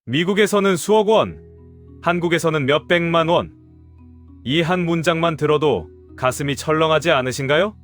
미국에서는 수억 원, 한국에서는 몇백만 원. 이 한 문장만 들어도 가슴이 철렁하지 않으신가요?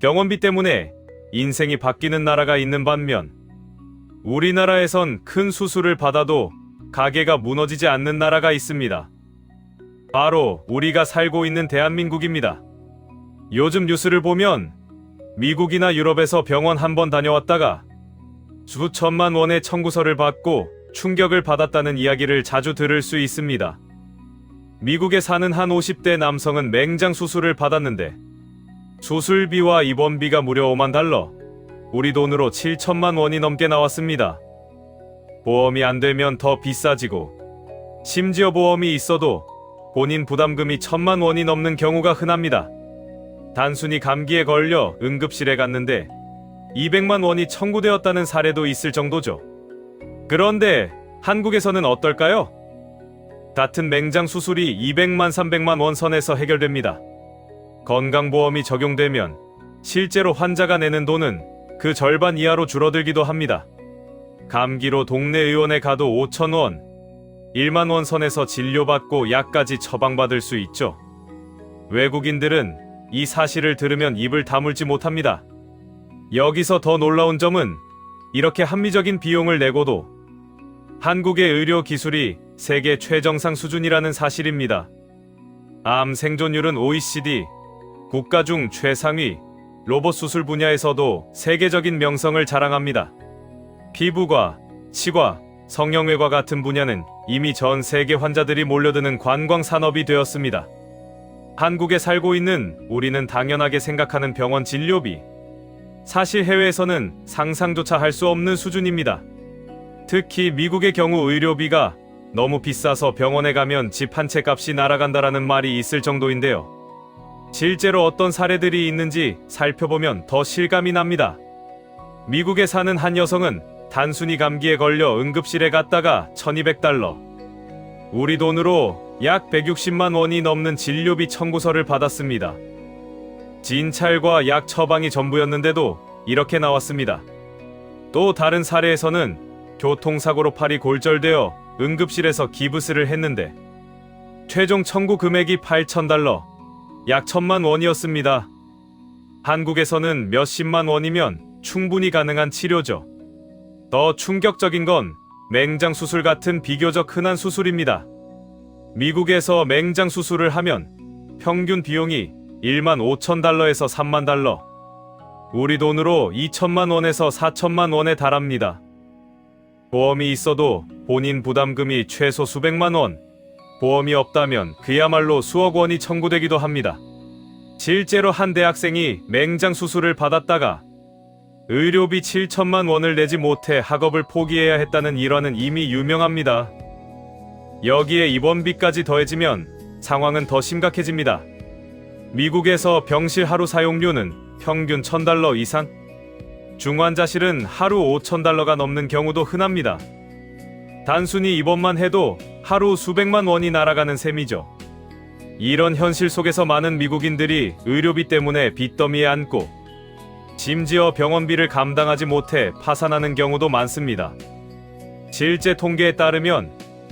병원비 때문에 인생이 바뀌는 나라가 있는 반면 우리나라에선 큰 수술을 받아도 가게가 무너지지 않는 나라가 있습니다. 바로 우리가 살고 있는 대한민국입니다. 요즘 뉴스를 보면 미국이나 유럽에서 병원 한 번 다녀왔다가 수천만 원의 청구서를 받고 충격을 받았다는 이야기를 자주 들을 수 있습니다. 미국에 사는 한 50대 남성은 맹장 수술을 받았는데 수술비와 입원비가 무려 5만 달러, 우리 돈으로 7천만 원이 넘게 나왔습니다. 보험이 안 되면 더 비싸지고 심지어 보험이 있어도 본인 부담금이 1,000만 원이 넘는 경우가 흔합니다. 단순히 감기에 걸려 응급실에 갔는데 200만 원이 청구되었다는 사례도 있을 정도죠. 그런데 한국에서는 어떨까요? 같은 맹장 수술이 200만 300만 원 선에서 해결됩니다. 건강보험이 적용되면 실제로 환자가 내는 돈은 그 절반 이하로 줄어들기도 합니다. 감기로 동네 의원에 가도 5천 원, 1만 원 선에서 진료받고 약까지 처방받을 수 있죠. 외국인들은 이 사실을 들으면 입을 다물지 못합니다. 여기서 더 놀라운 점은 이렇게 합리적인 비용을 내고도 한국의 의료 기술이 세계 최정상 수준이라는 사실입니다. 암 생존율은 OECD 국가 중 최상위, 로봇 수술 분야에서도 세계적인 명성을 자랑합니다. 피부과, 치과, 성형외과 같은 분야는 이미 전 세계 환자들이 몰려드는 관광 산업이 되었습니다. 한국에 살고 있는 우리는 당연하게 생각하는 병원 진료비, 사실 해외에서는 상상조차 할 수 없는 수준입니다. 특히 미국의 경우 의료비가 너무 비싸서 병원에 가면 집 한 채 값이 날아간다라는 말이 있을 정도인데요. 실제로 어떤 사례들이 있는지 살펴보면 더 실감이 납니다. 미국에 사는 한 여성은 단순히 감기에 걸려 응급실에 갔다가 1,200달러, 우리 돈으로 약 160만 원이 넘는 진료비 청구서를 받았습니다. 진찰과 약 처방이 전부였는데도 이렇게 나왔습니다. 또 다른 사례에서는 교통사고로 팔이 골절되어 응급실에서 기부스를 했는데 최종 청구 금액이 8,000달러, 약 1,000만 원이었습니다. 한국에서는 몇십만 원이면 충분히 가능한 치료죠. 더 충격적인 건 맹장 수술 같은 비교적 흔한 수술입니다. 미국에서 맹장 수술을 하면 평균 비용이 1만 5천 달러에서 3만 달러, 우리 돈으로 2천만 원에서 4천만 원에 달합니다. 보험이 있어도 본인 부담금이 최소 수백만 원, 보험이 없다면 그야말로 수억 원이 청구되기도 합니다. 실제로 한 대학생이 맹장 수술을 받았다가 의료비 7천만 원을 내지 못해 학업을 포기해야 했다는 일화는 이미 유명합니다. 여기에 입원비까지 더해지면 상황은 더 심각해집니다. 미국에서 병실 하루 사용료는 평균 1,000달러 이상, 중환자실은 하루 5,000달러가 넘는 경우도 흔합니다. 단순히 입원만 해도 하루 수백만 원이 날아가는 셈이죠. 이런 현실 속에서 많은 미국인들이 의료비 때문에 빚더미에 앉고 심지어 병원비를 감당하지 못해 파산하는 경우도 많습니다. 실제 통계에 따르면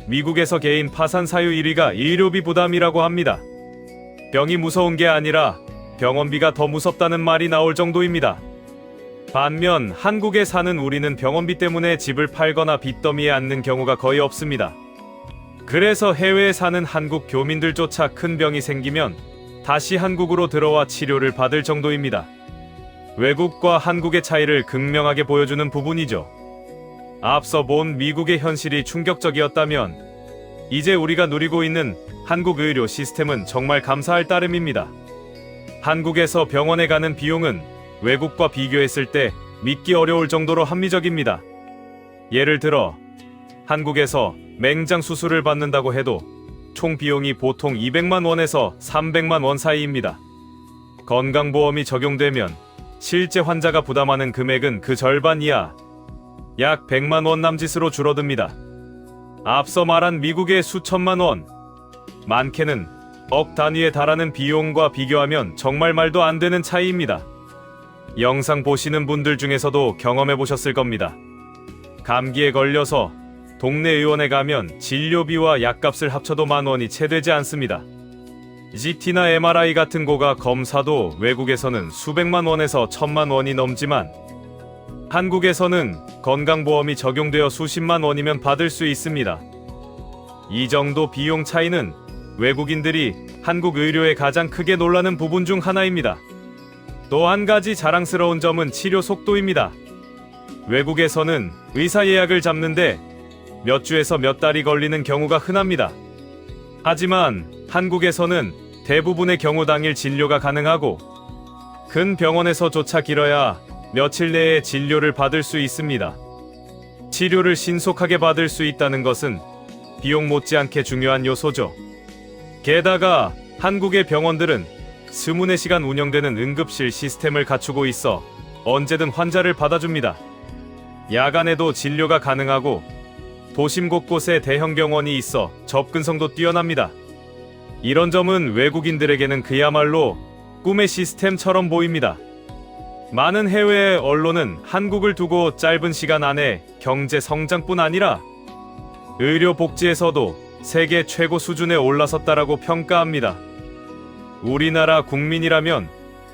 미국에서 개인 파산 사유 1위가 의료비 부담이라고 합니다. 병이 무서운 게 아니라 병원비가 더 무섭다는 말이 나올 정도입니다. 반면 한국에 사는 우리는 병원비 때문에 집을 팔거나 빚더미에 앉는 경우가 거의 없습니다. 그래서 해외에 사는 한국 교민들조차 큰 병이 생기면 다시 한국으로 들어와 치료를 받을 정도입니다. 외국과 한국의 차이를 극명하게 보여주는 부분이죠. 앞서 본 미국의 현실이 충격적이었다면 이제 우리가 누리고 있는 한국 의료 시스템은 정말 감사할 따름입니다. 한국에서 병원에 가는 비용은 외국과 비교했을 때 믿기 어려울 정도로 합리적입니다. 예를 들어 한국에서 맹장 수술을 받는다고 해도 총 비용이 보통 200만 원에서 300만 원 사이입니다. 건강보험이 적용되면 실제 환자가 부담하는 금액은 그 절반 이하, 약 100만 원 남짓으로 줄어듭니다. 앞서 말한 미국의 수천만 원, 많게는 억 단위에 달하는 비용과 비교하면 정말 말도 안 되는 차이입니다. 영상 보시는 분들 중에서도 경험해 보셨을 겁니다. 감기에 걸려서 동네 의원에 가면 진료비와 약값을 합쳐도 10,000원이 채 되지 않습니다. CT나 MRI 같은 고가 검사도 외국에서는 수백만 원에서 1,000만 원이 넘지만 한국에서는 건강보험이 적용되어 수십만 원이면 받을 수 있습니다. 이 정도 비용 차이는 외국인들이 한국 의료에 가장 크게 놀라는 부분 중 하나입니다. 또 한 가지 자랑스러운 점은 치료 속도입니다. 외국에서는 의사 예약을 잡는데 몇 주에서 몇 달이 걸리는 경우가 흔합니다. 하지만 한국에서는 대부분의 경우 당일 진료가 가능하고 큰 병원에서조차 길어야 며칠 내에 진료를 받을 수 있습니다. 치료를 신속하게 받을 수 있다는 것은 비용 못지않게 중요한 요소죠. 게다가 한국의 병원들은 24시간 운영되는 응급실 시스템을 갖추고 있어 언제든 환자를 받아줍니다. 야간에도 진료가 가능하고 도심 곳곳에 대형 병원이 있어 접근성도 뛰어납니다. 이런 점은 외국인들에게는 그야말로 꿈의 시스템처럼 보입니다. 많은 해외 언론은 한국을 두고 짧은 시간 안에 경제 성장뿐 아니라 의료 복지에서도 세계 최고 수준에 올라섰다라고 평가합니다. 우리나라 국민이라면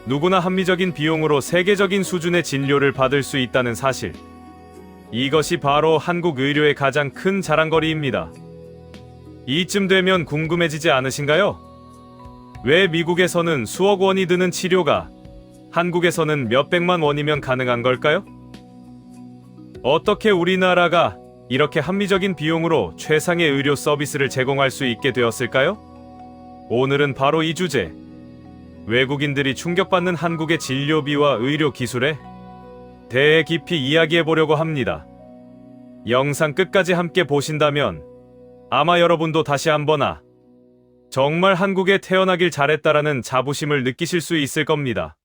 누구나 합리적인 비용으로 세계적인 수준의 진료를 받을 수 있다는 사실. 이것이 바로 한국 의료의 가장 큰 자랑거리입니다. 이쯤 되면 궁금해지지 않으신가요? 왜 미국에서는 수억 원이 드는 치료가 한국에서는 몇백만 원이면 가능한 걸까요? 어떻게 우리나라가 이렇게 합리적인 비용으로 최상의 의료 서비스를 제공할 수 있게 되었을까요? 오늘은 바로 이 주제, 외국인들이 충격받는 한국의 진료비와 의료 기술에 대해 깊이 이야기해 보려고 합니다. 영상 끝까지 함께 보신다면 아마 여러분도 다시 한번 정말 한국에 태어나길 잘했다라는 자부심을 느끼실 수 있을 겁니다.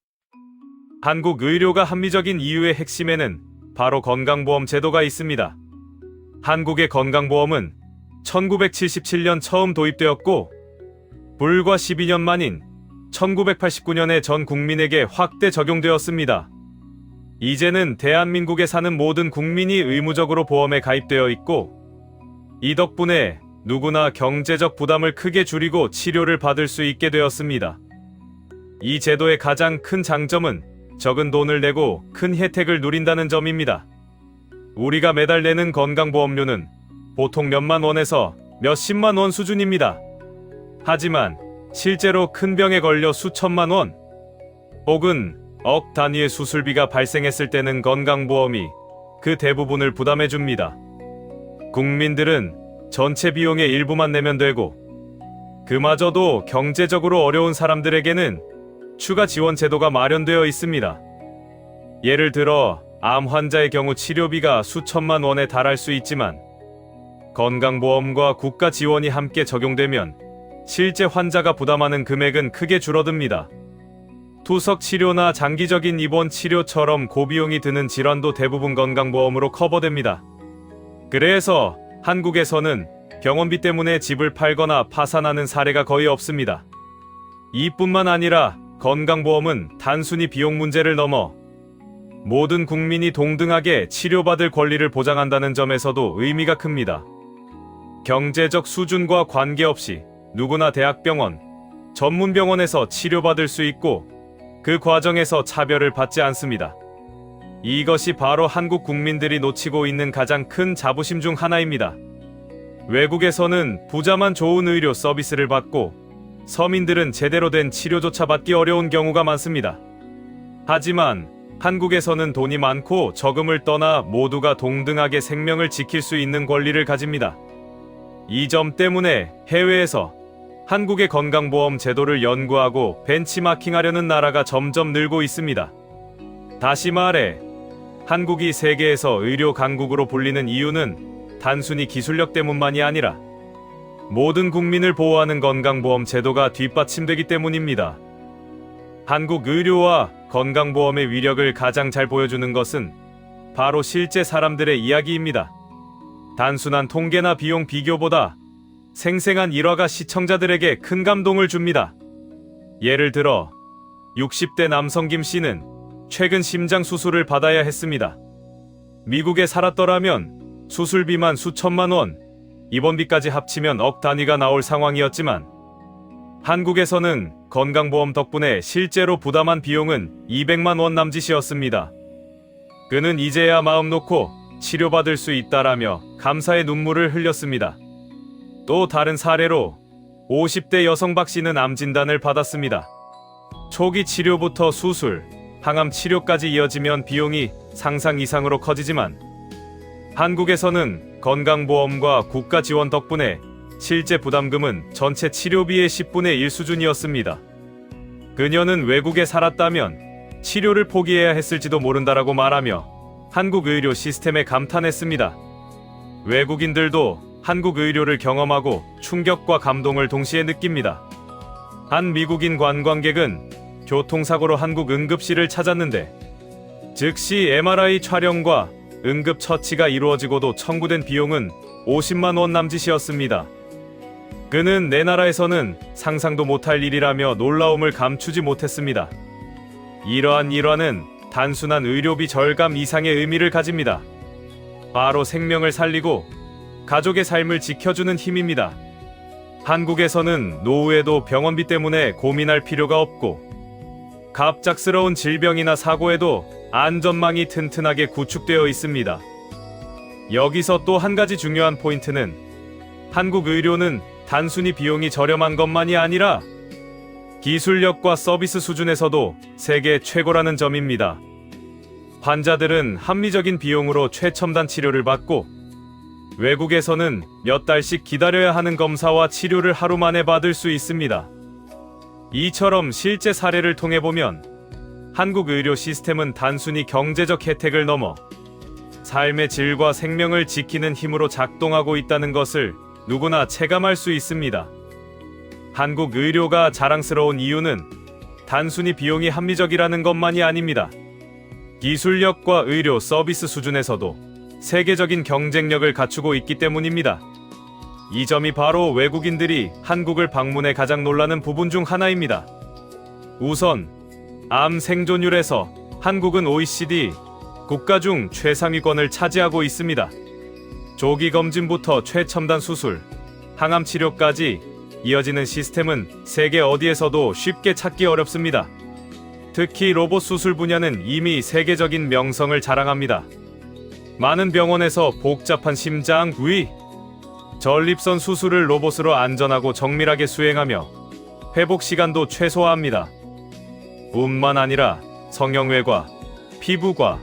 한국 의료가 합리적인 이유의 핵심에는 바로 건강보험 제도가 있습니다. 한국의 건강보험은 1977년 처음 도입되었고 불과 12년 만인 1989년에 전 국민에게 확대 적용되었습니다. 이제는 대한민국에 사는 모든 국민이 의무적으로 보험에 가입되어 있고 이 덕분에 누구나 경제적 부담을 크게 줄이고 치료를 받을 수 있게 되었습니다. 이 제도의 가장 큰 장점은 적은 돈을 내고 큰 혜택을 누린다는 점입니다. 우리가 매달 내는 건강보험료는 보통 몇만 원에서 몇십만 원 수준입니다. 하지만 실제로 큰 병에 걸려 수천만 원 혹은 억 단위의 수술비가 발생했을 때는 건강보험이 그 대부분을 부담해줍니다. 국민들은 전체 비용의 일부만 내면 되고 그마저도 경제적으로 어려운 사람들에게는 추가 지원 제도가 마련되어 있습니다. 예를 들어 암 환자의 경우 치료비가 수천만 원에 달할 수 있지만 건강보험과 국가 지원이 함께 적용되면 실제 환자가 부담하는 금액은 크게 줄어듭니다. 투석 치료나 장기적인 입원 치료처럼 고비용이 드는 질환도 대부분 건강보험으로 커버됩니다. 그래서 한국에서는 병원비 때문에 집을 팔거나 파산하는 사례가 거의 없습니다. 이뿐만 아니라 건강보험은 단순히 비용 문제를 넘어 모든 국민이 동등하게 치료받을 권리를 보장한다는 점에서도 의미가 큽니다. 경제적 수준과 관계없이 누구나 대학병원, 전문병원에서 치료받을 수 있고 그 과정에서 차별을 받지 않습니다. 이것이 바로 한국 국민들이 놓치고 있는 가장 큰 자부심 중 하나입니다. 외국에서는 부자만 좋은 의료 서비스를 받고 서민들은 제대로 된 치료조차 받기 어려운 경우가 많습니다. 하지만 한국에서는 돈이 많고 적음을 떠나 모두가 동등하게 생명을 지킬 수 있는 권리를 가집니다. 이 점 때문에 해외에서 한국의 건강보험 제도를 연구하고 벤치마킹하려는 나라가 점점 늘고 있습니다. 다시 말해, 한국이 세계에서 의료 강국으로 불리는 이유는 단순히 기술력 때문만이 아니라 모든 국민을 보호하는 건강보험 제도가 뒷받침되기 때문입니다. 한국 의료와 건강보험의 위력을 가장 잘 보여주는 것은 바로 실제 사람들의 이야기입니다. 단순한 통계나 비용 비교보다 생생한 일화가 시청자들에게 큰 감동을 줍니다. 예를 들어 60대 남성 김 씨는 최근 심장 수술을 받아야 했습니다. 미국에 살았더라면 수술비만 수천만 원, 입원비까지 합치면 억 단위가 나올 상황이었지만 한국에서는 건강보험 덕분에 실제로 부담한 비용은 200만 원 남짓이었습니다. 그는 이제야 마음 놓고 치료받을 수 있다라며 감사의 눈물을 흘렸습니다. 또 다른 사례로 50대 여성 박 씨는 암 진단을 받았습니다. 초기 치료부터 수술, 항암 치료까지 이어지면 비용이 상상 이상으로 커지지만 한국에서는 건강보험과 국가 지원 덕분에 실제 부담금은 전체 치료비의 10분의 1 수준이었습니다. 그녀는 외국에 살았다면 치료를 포기해야 했을지도 모른다라고 말하며 한국 의료 시스템에 감탄했습니다. 외국인들도 한국 의료를 경험하고 충격과 감동을 동시에 느낍니다. 한 미국인 관광객은 교통사고로 한국 응급실을 찾았는데 즉시 MRI 촬영과 응급처치가 이루어지고도 청구된 비용은 50만 원 남짓이었습니다. 그는 내 나라에서는 상상도 못할 일이라며 놀라움을 감추지 못했습니다. 이러한 일화는 단순한 의료비 절감 이상의 의미를 가집니다. 바로 생명을 살리고 가족의 삶을 지켜주는 힘입니다. 한국에서는 노후에도 병원비 때문에 고민할 필요가 없고 갑작스러운 질병이나 사고에도 안전망이 튼튼하게 구축되어 있습니다. 여기서 또 한 가지 중요한 포인트는 한국 의료는 단순히 비용이 저렴한 것만이 아니라 기술력과 서비스 수준에서도 세계 최고라는 점입니다. 환자들은 합리적인 비용으로 최첨단 치료를 받고 외국에서는 몇 달씩 기다려야 하는 검사와 치료를 하루 만에 받을 수 있습니다. 이처럼 실제 사례를 통해 보면 한국 의료 시스템은 단순히 경제적 혜택을 넘어 삶의 질과 생명을 지키는 힘으로 작동하고 있다는 것을 누구나 체감할 수 있습니다. 한국 의료가 자랑스러운 이유는 단순히 비용이 합리적이라는 것만이 아닙니다. 기술력과 의료 서비스 수준에서도 세계적인 경쟁력을 갖추고 있기 때문입니다. 이 점이 바로 외국인들이 한국을 방문해 가장 놀라는 부분 중 하나입니다. 우선 암 생존율에서 한국은 OECD 국가 중 최상위권을 차지하고 있습니다. 조기 검진부터 최첨단 수술, 항암 치료까지 이어지는 시스템은 세계 어디에서도 쉽게 찾기 어렵습니다. 특히 로봇 수술 분야는 이미 세계적인 명성을 자랑합니다. 많은 병원에서 복잡한 심장, 위, 전립선 수술을 로봇으로 안전하고 정밀하게 수행하며 회복 시간도 최소화합니다. 뿐만 아니라 성형외과, 피부과,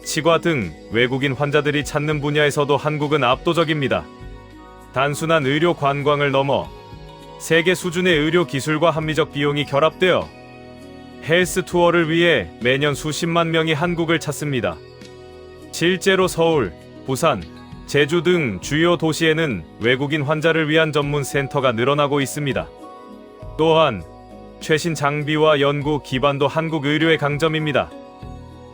치과 등 외국인 환자들이 찾는 분야에서도 한국은 압도적입니다. 단순한 의료 관광을 넘어 세계 수준의 의료 기술과 합리적 비용이 결합되어 헬스 투어를 위해 매년 수십만 명이 한국을 찾습니다. 실제로 서울, 부산, 제주 등 주요 도시에는 외국인 환자를 위한 전문 센터가 늘어나고 있습니다. 또한 최신 장비와 연구 기반도 한국 의료의 강점입니다.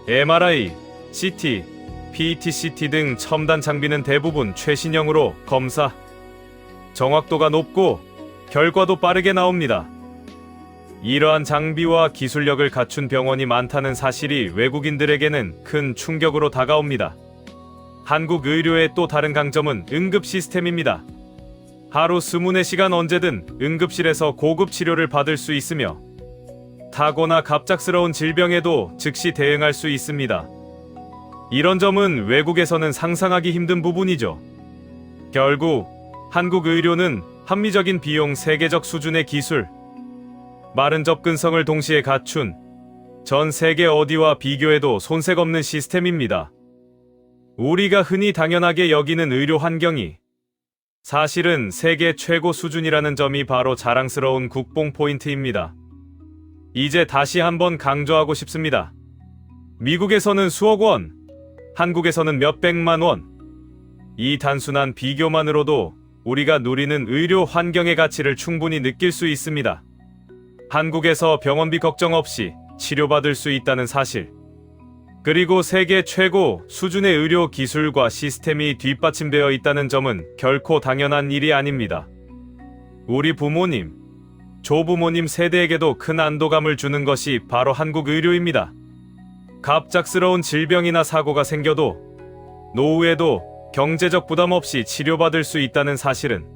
MRI, CT, PET-CT 등 첨단 장비는 대부분 최신형으로 검사, 정확도가 높고 결과도 빠르게 나옵니다. 이러한 장비와 기술력을 갖춘 병원이 많다는 사실이 외국인들에게는 큰 충격으로 다가옵니다. 한국 의료의 또 다른 강점은 응급 시스템입니다. 하루 24시간 언제든 응급실에서 고급 치료를 받을 수 있으며 타고나 갑작스러운 질병에도 즉시 대응할 수 있습니다. 이런 점은 외국에서는 상상하기 힘든 부분이죠. 결국 한국 의료는 합리적인 비용, 세계적 수준의 기술, 빠른 접근성을 동시에 갖춘 전 세계 어디와 비교해도 손색 없는 시스템입니다. 우리가 흔히 당연하게 여기는 의료 환경이 사실은 세계 최고 수준이라는 점이 바로 자랑스러운 국뽕 포인트입니다. 이제 다시 한번 강조하고 싶습니다. 미국에서는 수억 원, 한국에서는 몇백만 원. 이 단순한 비교만으로도 우리가 누리는 의료 환경의 가치를 충분히 느낄 수 있습니다. 한국에서 병원비 걱정 없이 치료받을 수 있다는 사실, 그리고 세계 최고 수준의 의료 기술과 시스템이 뒷받침되어 있다는 점은 결코 당연한 일이 아닙니다. 우리 부모님, 조부모님 세대에게도 큰 안도감을 주는 것이 바로 한국 의료입니다. 갑작스러운 질병이나 사고가 생겨도 노후에도 경제적 부담 없이 치료받을 수 있다는 사실은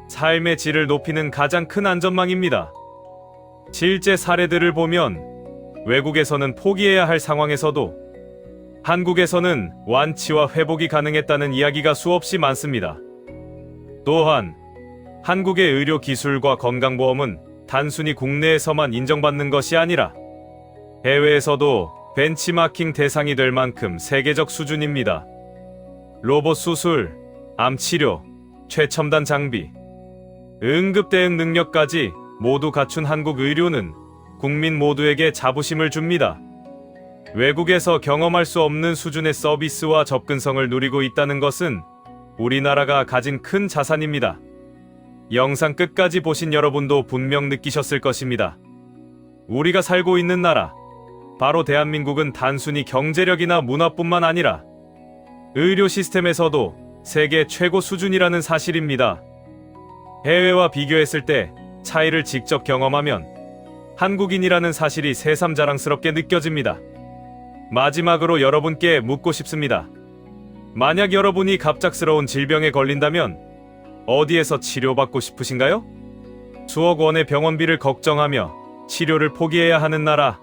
삶의 질을 높이는 가장 큰 안전망입니다. 실제 사례들을 보면 외국에서는 포기해야 할 상황에서도 한국에서는 완치와 회복이 가능했다는 이야기가 수없이 많습니다. 또한 한국의 의료 기술과 건강보험은 단순히 국내에서만 인정받는 것이 아니라 해외에서도 벤치마킹 대상이 될 만큼 세계적 수준입니다. 로봇 수술, 암 치료, 최첨단 장비, 응급 대응 능력까지 모두 갖춘 한국 의료는 국민 모두에게 자부심을 줍니다. 외국에서 경험할 수 없는 수준의 서비스와 접근성을 누리고 있다는 것은 우리나라가 가진 큰 자산입니다. 영상 끝까지 보신 여러분도 분명 느끼셨을 것입니다. 우리가 살고 있는 나라, 바로 대한민국은 단순히 경제력이나 문화뿐만 아니라 의료 시스템에서도 세계 최고 수준이라는 사실입니다. 해외와 비교했을 때 차이를 직접 경험하면 한국인이라는 사실이 새삼 자랑스럽게 느껴집니다. 마지막으로 여러분께 묻고 싶습니다. 만약 여러분이 갑작스러운 질병에 걸린다면 어디에서 치료받고 싶으신가요? 수억 원의 병원비를 걱정하며 치료를 포기해야 하는 나라,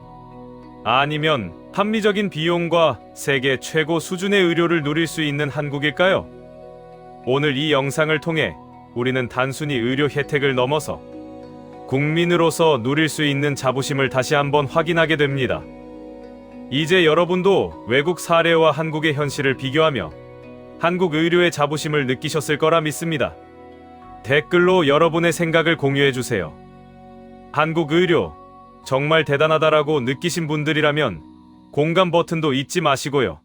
아니면 합리적인 비용과 세계 최고 수준의 의료를 누릴 수 있는 한국일까요? 오늘 이 영상을 통해 우리는 단순히 의료 혜택을 넘어서 국민으로서 누릴 수 있는 자부심을 다시 한번 확인하게 됩니다. 이제 여러분도 외국 사례와 한국의 현실을 비교하며 한국 의료의 자부심을 느끼셨을 거라 믿습니다. 댓글로 여러분의 생각을 공유해주세요. 한국 의료, 정말 대단하다라고 느끼신 분들이라면 공감 버튼도 잊지 마시고요.